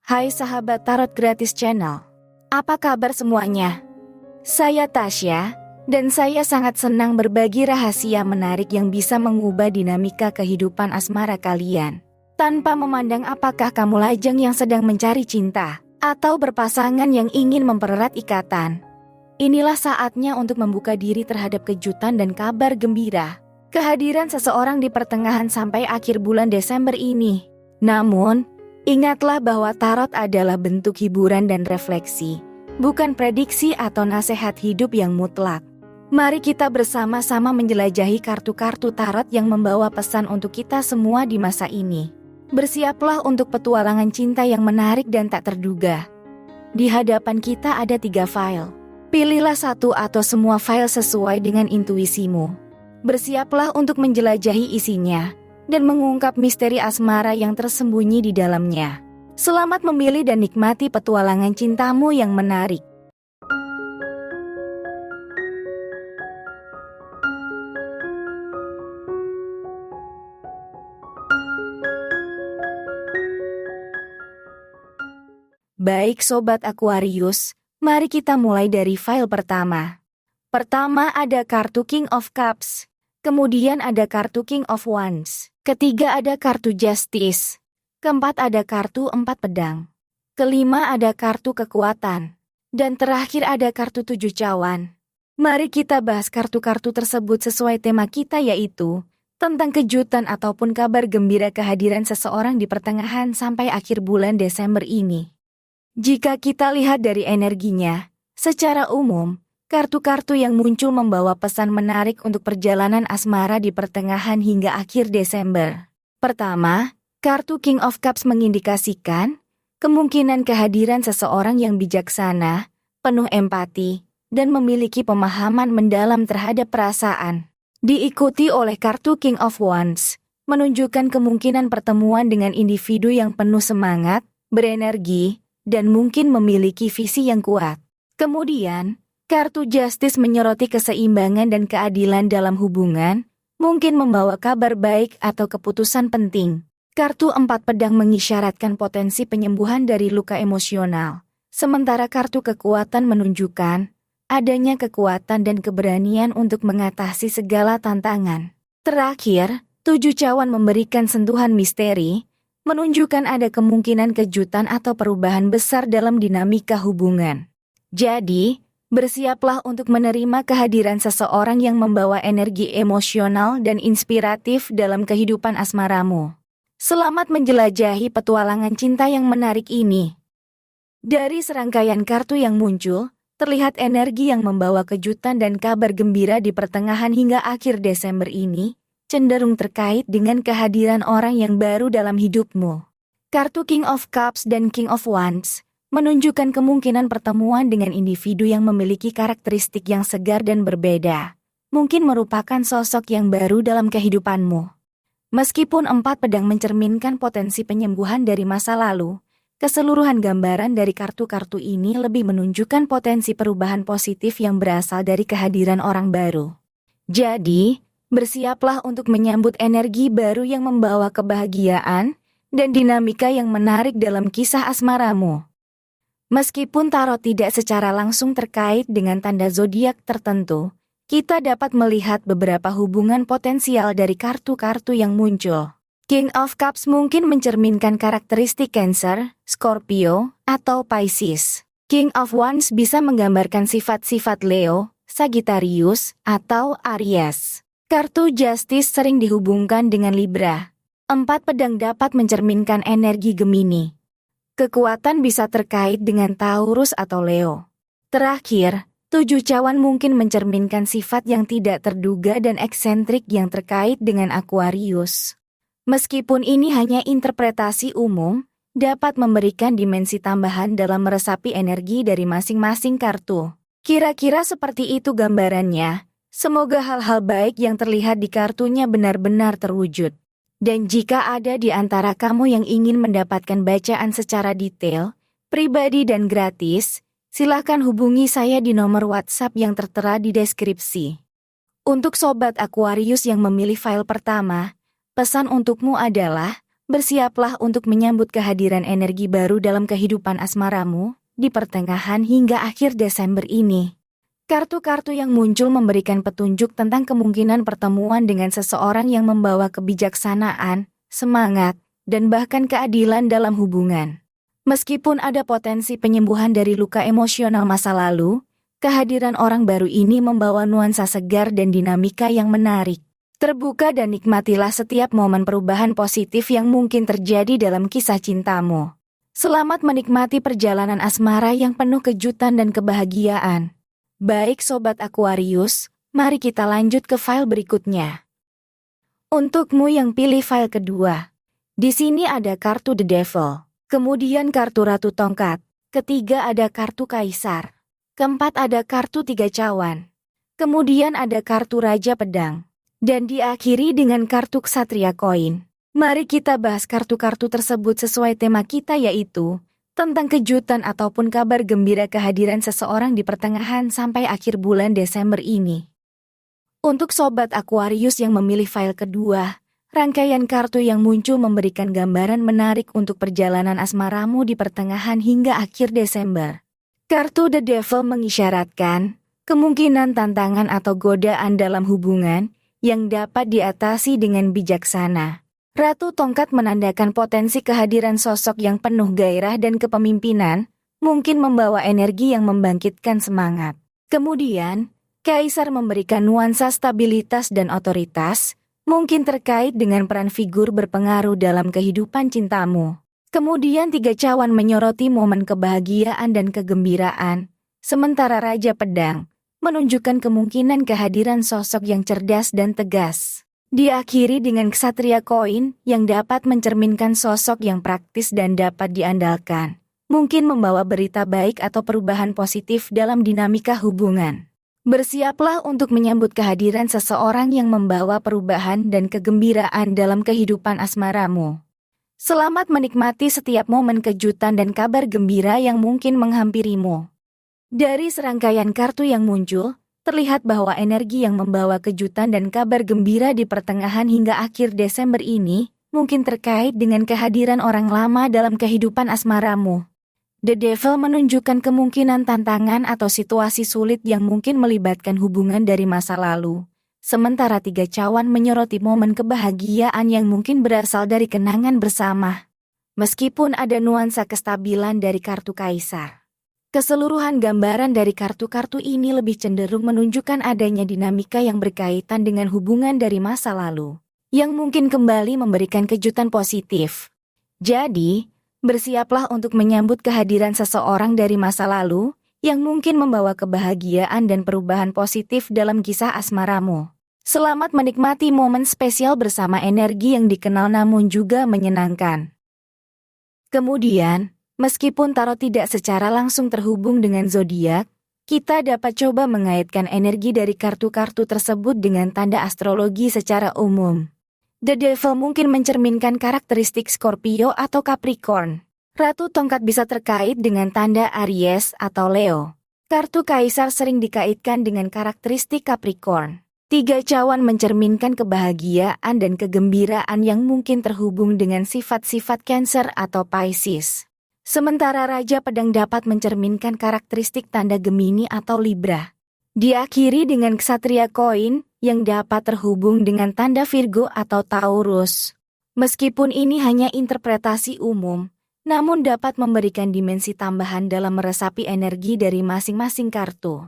Hai sahabat Tarot Gratis Channel, apa kabar semuanya? Saya Tasya, dan saya sangat senang berbagi rahasia menarik yang bisa mengubah dinamika kehidupan asmara kalian. Tanpa memandang apakah kamu lajang yang sedang mencari cinta, atau berpasangan yang ingin mempererat ikatan. Inilah saatnya untuk membuka diri terhadap kejutan dan kabar gembira. Kehadiran seseorang di pertengahan sampai akhir bulan Desember ini. Namun, ingatlah bahwa tarot adalah bentuk hiburan dan refleksi, bukan prediksi atau nasihat hidup yang mutlak. Mari kita bersama-sama menjelajahi kartu-kartu tarot yang membawa pesan untuk kita semua di masa ini. Bersiaplah untuk petualangan cinta yang menarik dan tak terduga. Di hadapan kita ada 3 file. Pilihlah satu atau semua file sesuai dengan intuisimu. Bersiaplah untuk menjelajahi isinya dan mengungkap misteri asmara yang tersembunyi di dalamnya. Selamat memilih dan nikmati petualangan cintamu yang menarik. Baik Sobat Aquarius, mari kita mulai dari file pertama. Pertama ada kartu King of Cups, kemudian ada kartu King of Wands, ketiga ada kartu Justice, keempat ada kartu 4 pedang, kelima ada kartu kekuatan, dan terakhir ada kartu 7 cawan. Mari kita bahas kartu-kartu tersebut sesuai tema kita, yaitu tentang kejutan ataupun kabar gembira kehadiran seseorang di pertengahan sampai akhir bulan Desember ini. Jika kita lihat dari energinya, secara umum, kartu-kartu yang muncul membawa pesan menarik untuk perjalanan asmara di pertengahan hingga akhir Desember. Pertama, kartu King of Cups mengindikasikan kemungkinan kehadiran seseorang yang bijaksana, penuh empati, dan memiliki pemahaman mendalam terhadap perasaan. Diikuti oleh kartu King of Wands, menunjukkan kemungkinan pertemuan dengan individu yang penuh semangat, berenergi, dan mungkin memiliki visi yang kuat. Kemudian, kartu Justice menyoroti keseimbangan dan keadilan dalam hubungan, mungkin membawa kabar baik atau keputusan penting. Kartu 4 pedang mengisyaratkan potensi penyembuhan dari luka emosional, sementara kartu kekuatan menunjukkan adanya kekuatan dan keberanian untuk mengatasi segala tantangan. Terakhir, 7 cawan memberikan sentuhan misteri, menunjukkan ada kemungkinan kejutan atau perubahan besar dalam dinamika hubungan. Jadi, bersiaplah untuk menerima kehadiran seseorang yang membawa energi emosional dan inspiratif dalam kehidupan asmaramu. Selamat menjelajahi petualangan cinta yang menarik ini. Dari serangkaian kartu yang muncul, terlihat energi yang membawa kejutan dan kabar gembira di pertengahan hingga akhir Desember ini cenderung terkait dengan kehadiran orang yang baru dalam hidupmu. Kartu King of Cups dan King of Wands menunjukkan kemungkinan pertemuan dengan individu yang memiliki karakteristik yang segar dan berbeda. Mungkin merupakan sosok yang baru dalam kehidupanmu. Meskipun 4 pedang mencerminkan potensi penyembuhan dari masa lalu, keseluruhan gambaran dari kartu-kartu ini lebih menunjukkan potensi perubahan positif yang berasal dari kehadiran orang baru. Jadi, bersiaplah untuk menyambut energi baru yang membawa kebahagiaan dan dinamika yang menarik dalam kisah asmaramu. Meskipun tarot tidak secara langsung terkait dengan tanda zodiak tertentu, kita dapat melihat beberapa hubungan potensial dari kartu-kartu yang muncul. King of Cups mungkin mencerminkan karakteristik Cancer, Scorpio, atau Pisces. King of Wands bisa menggambarkan sifat-sifat Leo, Sagittarius, atau Aries. Kartu Justice sering dihubungkan dengan Libra. 4 pedang dapat mencerminkan energi Gemini. Kekuatan bisa terkait dengan Taurus atau Leo. Terakhir, 7 cawan mungkin mencerminkan sifat yang tidak terduga dan eksentrik yang terkait dengan Aquarius. Meskipun ini hanya interpretasi umum, dapat memberikan dimensi tambahan dalam meresapi energi dari masing-masing kartu. Kira-kira seperti itu gambarannya. Semoga hal-hal baik yang terlihat di kartunya benar-benar terwujud. Dan jika ada di antara kamu yang ingin mendapatkan bacaan secara detail, pribadi dan gratis, silakan hubungi saya di nomor WhatsApp yang tertera di deskripsi. Untuk Sobat Aquarius yang memilih file pertama, pesan untukmu adalah Bersiaplah untuk menyambut kehadiran energi baru dalam kehidupan asmaramu di pertengahan hingga akhir Desember ini. Kartu-kartu yang muncul memberikan petunjuk tentang kemungkinan pertemuan dengan seseorang yang membawa kebijaksanaan, semangat, dan bahkan keadilan dalam hubungan. Meskipun ada potensi penyembuhan dari luka emosional masa lalu, kehadiran orang baru ini membawa nuansa segar dan dinamika yang menarik. Terbuka dan nikmatilah setiap momen perubahan positif yang mungkin terjadi dalam kisah cintamu. Selamat menikmati perjalanan asmara yang penuh kejutan dan kebahagiaan. Baik Sobat Aquarius, mari kita lanjut ke file berikutnya. Untukmu yang pilih file kedua, di sini ada kartu The Devil, kemudian kartu Ratu Tongkat, ketiga ada kartu Kaisar, keempat ada kartu Tiga Cawan, kemudian ada kartu Raja Pedang, dan diakhiri dengan kartu Ksatria Koin. Mari kita bahas kartu-kartu tersebut sesuai tema kita, yaitu tentang kejutan ataupun kabar gembira kehadiran seseorang di pertengahan sampai akhir bulan Desember ini. Untuk Sobat Aquarius yang memilih file kedua, rangkaian kartu yang muncul memberikan gambaran menarik untuk perjalanan asmaramu di pertengahan hingga akhir Desember. Kartu The Devil mengisyaratkan kemungkinan tantangan atau godaan dalam hubungan yang dapat diatasi dengan bijaksana. Ratu Tongkat menandakan potensi kehadiran sosok yang penuh gairah dan kepemimpinan, mungkin membawa energi yang membangkitkan semangat. Kemudian, Kaisar memberikan nuansa stabilitas dan otoritas, mungkin terkait dengan peran figur berpengaruh dalam kehidupan cintamu. Kemudian Tiga Cawan menyoroti momen kebahagiaan dan kegembiraan, sementara Raja Pedang menunjukkan kemungkinan kehadiran sosok yang cerdas dan tegas. Diakhiri dengan Ksatria Koin yang dapat mencerminkan sosok yang praktis dan dapat diandalkan, mungkin membawa berita baik atau perubahan positif dalam dinamika hubungan. Bersiaplah untuk menyambut kehadiran seseorang yang membawa perubahan dan kegembiraan dalam kehidupan asmaramu. Selamat menikmati setiap momen kejutan dan kabar gembira yang mungkin menghampirimu. Dari serangkaian kartu yang muncul, terlihat bahwa energi yang membawa kejutan dan kabar gembira di pertengahan hingga akhir Desember ini mungkin terkait dengan kehadiran orang lama dalam kehidupan asmaramu. The Devil menunjukkan kemungkinan tantangan atau situasi sulit yang mungkin melibatkan hubungan dari masa lalu. Sementara Tiga Cawan menyoroti momen kebahagiaan yang mungkin berasal dari kenangan bersama. Meskipun ada nuansa kestabilan dari kartu Kaisar, keseluruhan gambaran dari kartu-kartu ini lebih cenderung menunjukkan adanya dinamika yang berkaitan dengan hubungan dari masa lalu, yang mungkin kembali memberikan kejutan positif. Jadi, bersiaplah untuk menyambut kehadiran seseorang dari masa lalu, yang mungkin membawa kebahagiaan dan perubahan positif dalam kisah asmaramu. Selamat menikmati momen spesial bersama energi yang dikenal namun juga menyenangkan. Kemudian, meskipun tarot tidak secara langsung terhubung dengan zodiak, kita dapat coba mengaitkan energi dari kartu-kartu tersebut dengan tanda astrologi secara umum. The Devil mungkin mencerminkan karakteristik Scorpio atau Capricorn. Ratu Tongkat bisa terkait dengan tanda Aries atau Leo. Kartu Kaisar sering dikaitkan dengan karakteristik Capricorn. Tiga Cawan mencerminkan kebahagiaan dan kegembiraan yang mungkin terhubung dengan sifat-sifat Cancer atau Pisces. Sementara Raja Pedang dapat mencerminkan karakteristik tanda Gemini atau Libra. Diakhiri dengan Ksatria Koin yang dapat terhubung dengan tanda Virgo atau Taurus. Meskipun ini hanya interpretasi umum, namun dapat memberikan dimensi tambahan dalam meresapi energi dari masing-masing kartu.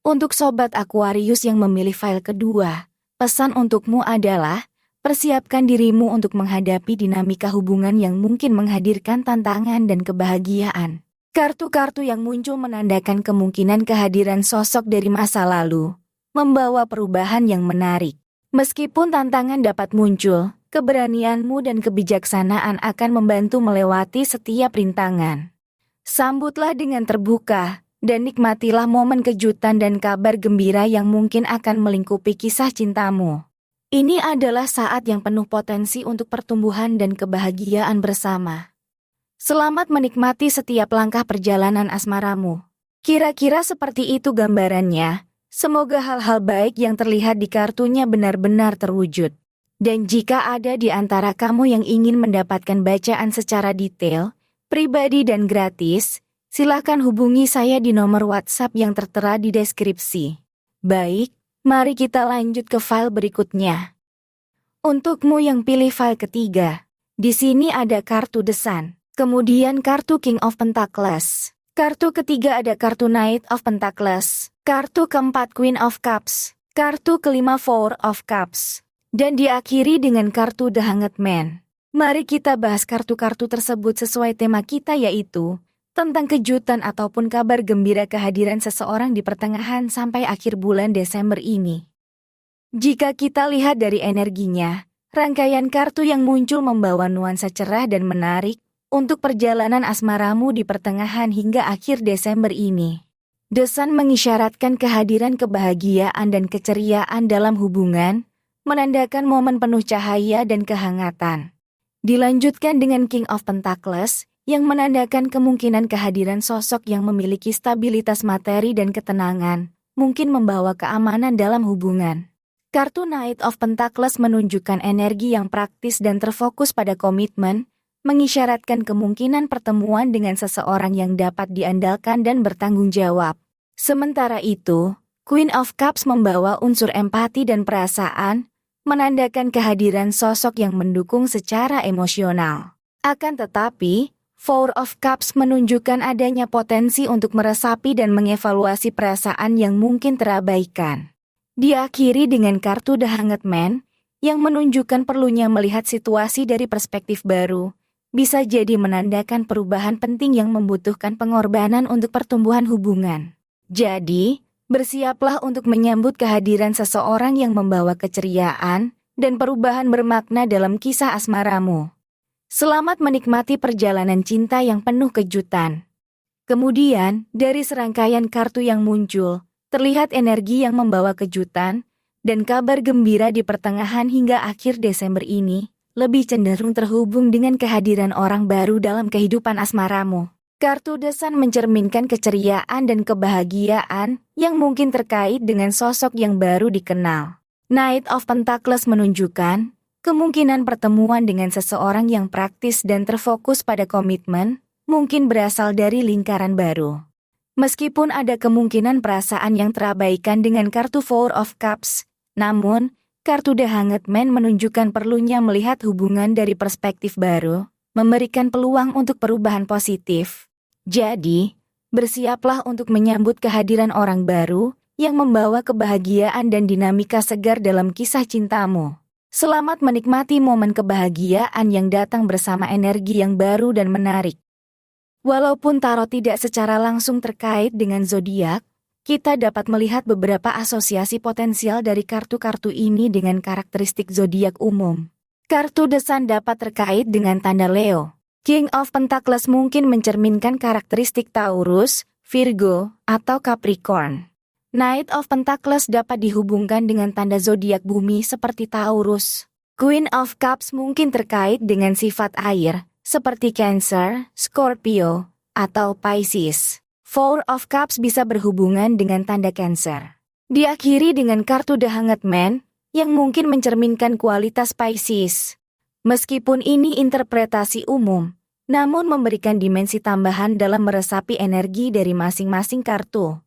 Untuk Sobat Aquarius yang memilih file kedua, pesan untukmu adalah persiapkan dirimu untuk menghadapi dinamika hubungan yang mungkin menghadirkan tantangan dan kebahagiaan. Kartu-kartu yang muncul menandakan kemungkinan kehadiran sosok dari masa lalu, membawa perubahan yang menarik. Meskipun tantangan dapat muncul, keberanianmu dan kebijaksanaan akan membantu melewati setiap rintangan. Sambutlah dengan terbuka, dan nikmatilah momen kejutan dan kabar gembira yang mungkin akan melingkupi kisah cintamu. Ini adalah saat yang penuh potensi untuk pertumbuhan dan kebahagiaan bersama. Selamat menikmati setiap langkah perjalanan asmaramu. Kira-kira seperti itu gambarannya. Semoga hal-hal baik yang terlihat di kartunya benar-benar terwujud. Dan jika ada di antara kamu yang ingin mendapatkan bacaan secara detail, pribadi dan gratis, silakan hubungi saya di nomor WhatsApp yang tertera di deskripsi. Baik, mari kita lanjut ke file berikutnya. Untukmu yang pilih file ketiga, di sini ada kartu The Sun, kemudian kartu King of Pentacles. Kartu ketiga ada kartu Knight of Pentacles, kartu keempat Queen of Cups, kartu kelima Four of Cups, dan diakhiri dengan kartu The Hanged Man. Mari kita bahas kartu-kartu tersebut sesuai tema kita, yaitu tentang kejutan ataupun kabar gembira kehadiran seseorang di pertengahan sampai akhir bulan Desember ini. Jika kita lihat dari energinya, rangkaian kartu yang muncul membawa nuansa cerah dan menarik untuk perjalanan asmaramu di pertengahan hingga akhir Desember ini. The Sun mengisyaratkan kehadiran kebahagiaan dan keceriaan dalam hubungan, menandakan momen penuh cahaya dan kehangatan. Dilanjutkan dengan King of Pentacles, yang menandakan kemungkinan kehadiran sosok yang memiliki stabilitas materi dan ketenangan, mungkin membawa keamanan dalam hubungan. Kartu Knight of Pentacles menunjukkan energi yang praktis dan terfokus pada komitmen, mengisyaratkan kemungkinan pertemuan dengan seseorang yang dapat diandalkan dan bertanggung jawab. Sementara itu, Queen of Cups membawa unsur empati dan perasaan, menandakan kehadiran sosok yang mendukung secara emosional. Akan tetapi, Four of Cups menunjukkan adanya potensi untuk meresapi dan mengevaluasi perasaan yang mungkin terabaikan. Diakhiri dengan kartu The Hanged Man, yang menunjukkan perlunya melihat situasi dari perspektif baru, bisa jadi menandakan perubahan penting yang membutuhkan pengorbanan untuk pertumbuhan hubungan. Jadi, bersiaplah untuk menyambut kehadiran seseorang yang membawa keceriaan dan perubahan bermakna dalam kisah asmaramu. Selamat menikmati perjalanan cinta yang penuh kejutan. Kemudian, dari serangkaian kartu yang muncul, terlihat energi yang membawa kejutan dan kabar gembira di pertengahan hingga akhir Desember ini, lebih cenderung terhubung dengan kehadiran orang baru dalam kehidupan asmaramu. Kartu The Sun mencerminkan keceriaan dan kebahagiaan yang mungkin terkait dengan sosok yang baru dikenal. Knight of Pentacles menunjukkan kemungkinan pertemuan dengan seseorang yang praktis dan terfokus pada komitmen, mungkin berasal dari lingkaran baru. Meskipun ada kemungkinan perasaan yang terabaikan dengan kartu Four of Cups, namun, kartu The Hanged Man menunjukkan perlunya melihat hubungan dari perspektif baru, memberikan peluang untuk perubahan positif. Jadi, bersiaplah untuk menyambut kehadiran orang baru yang membawa kebahagiaan dan dinamika segar dalam kisah cintamu. Selamat menikmati momen kebahagiaan yang datang bersama energi yang baru dan menarik. Walaupun tarot tidak secara langsung terkait dengan zodiak, kita dapat melihat beberapa asosiasi potensial dari kartu-kartu ini dengan karakteristik zodiak umum. Kartu The Sun dapat terkait dengan tanda Leo. King of Pentacles mungkin mencerminkan karakteristik Taurus, Virgo, atau Capricorn. Knight of Pentacles dapat dihubungkan dengan tanda zodiak bumi seperti Taurus. Queen of Cups mungkin terkait dengan sifat air, seperti Cancer, Scorpio, atau Pisces. Four of Cups bisa berhubungan dengan tanda Cancer. Diakhiri dengan kartu The Hanged Man, yang mungkin mencerminkan kualitas Pisces. Meskipun ini interpretasi umum, namun memberikan dimensi tambahan dalam meresapi energi dari masing-masing kartu.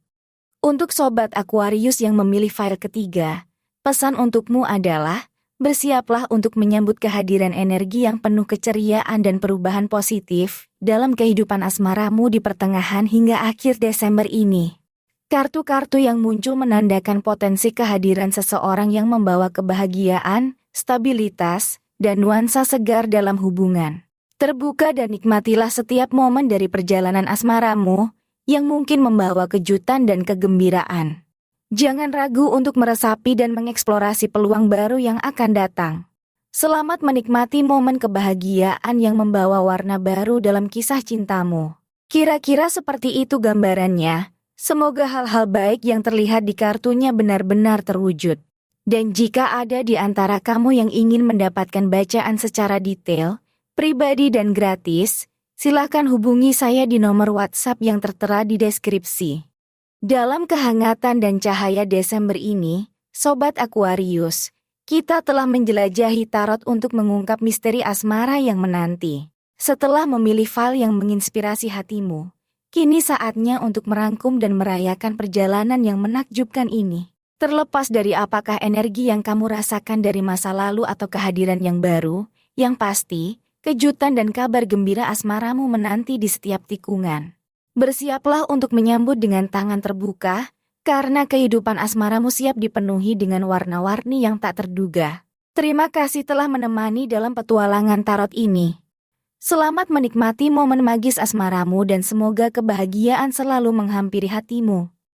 Untuk sobat Aquarius yang memilih file ketiga, pesan untukmu adalah, bersiaplah untuk menyambut kehadiran energi yang penuh keceriaan dan perubahan positif dalam kehidupan asmaramu di pertengahan hingga akhir Desember ini. Kartu-kartu yang muncul menandakan potensi kehadiran seseorang yang membawa kebahagiaan, stabilitas, dan nuansa segar dalam hubungan. Terbuka dan nikmatilah setiap momen dari perjalanan asmaramu yang mungkin membawa kejutan dan kegembiraan. Jangan ragu untuk meresapi dan mengeksplorasi peluang baru yang akan datang. Selamat menikmati momen kebahagiaan yang membawa warna baru dalam kisah cintamu. Kira-kira seperti itu gambarannya. Semoga hal-hal baik yang terlihat di kartunya benar-benar terwujud. Dan jika ada di antara kamu yang ingin mendapatkan bacaan secara detail, pribadi dan gratis, silakan hubungi saya di nomor WhatsApp yang tertera di deskripsi. Dalam kehangatan dan cahaya Desember ini, Sobat Aquarius, Kita telah menjelajahi tarot untuk mengungkap misteri asmara yang menanti. Setelah memilih file yang menginspirasi hatimu, kini saatnya untuk merangkum dan merayakan perjalanan yang menakjubkan ini. Terlepas dari apakah energi yang kamu rasakan dari masa lalu atau kehadiran yang baru, yang pasti, kejutan dan kabar gembira asmaramu menanti di setiap tikungan. Bersiaplah untuk menyambut dengan tangan terbuka, karena kehidupan asmaramu siap dipenuhi dengan warna-warni yang tak terduga. Terima kasih telah menemani dalam petualangan tarot ini. Selamat menikmati momen magis asmaramu dan semoga kebahagiaan selalu menghampiri hatimu.